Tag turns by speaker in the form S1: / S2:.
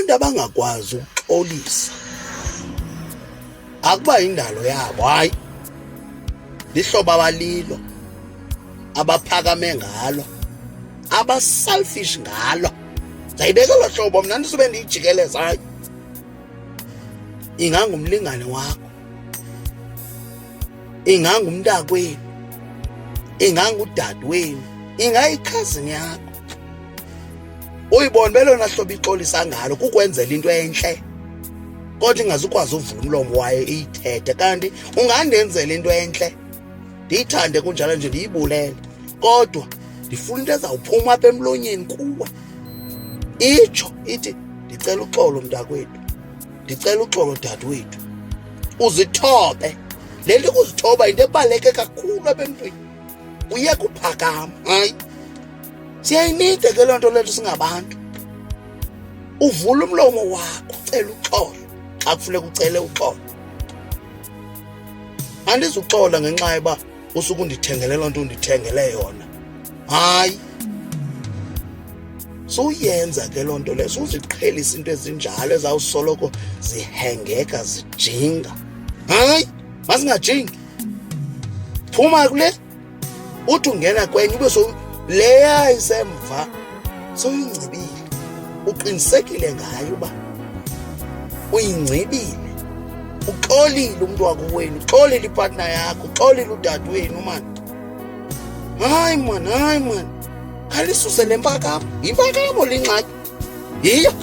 S1: abantu abangakwazi ukuxolisa akuba indalo yabo, hayi, lihlobo abalilo, abaphakame ngalo, abaselfish ngalo. Ndayibeka lo hlobo mna ndisube ndiyijikeleza, hayi. Ingangumlingane wakho, ingangumntakwenu, ingangudadewenu, ingayikhazini yakho. Uyibone belona hlobo ixolisa ngalo kukwenzela into entle, kodwa ingazukwazi uvula umlomo wayo iyithethe. Kanti ungandenzela into entle, ndiyithande kunjalo nje, ndiyibulele, kodwa ndifuna into ezawuphuma apha emlonyeni kuwe. Itsho ithi, ndicela uxolo mntakwethu, ndicela uxolo dadewethu. Uzithobe. Le nto kuzithoba yinto ebaluleke kakhulu apha emntwini. Uyeka uphakama, hayi. Siyayinida ke loo nto lethu singabantu. Uvula umlomo wakho, ucela uxolo xa kufuneka ucele uxolo. Andizuxola ngenxa yoba usuke undithengele loo nto undithengele yona, hayi. Suyenza ke loo nto leyo, suziqhelisa into ezinjalo ezawusoloko zihengeka zijinga, hayi. Masingajingi, phuma kule, uthi ungena kwenye ube leya isemva sowuyingcibile. Uqinisekile ngayo uba uyingcibile, uxolile umntu wakowenu, uxolile ipartner yakho, uxolile udadewenu, mani. Hayi mani, hayi mani, khalisuse le mpakamo. Yimpakamo le ngxaki, yiyo.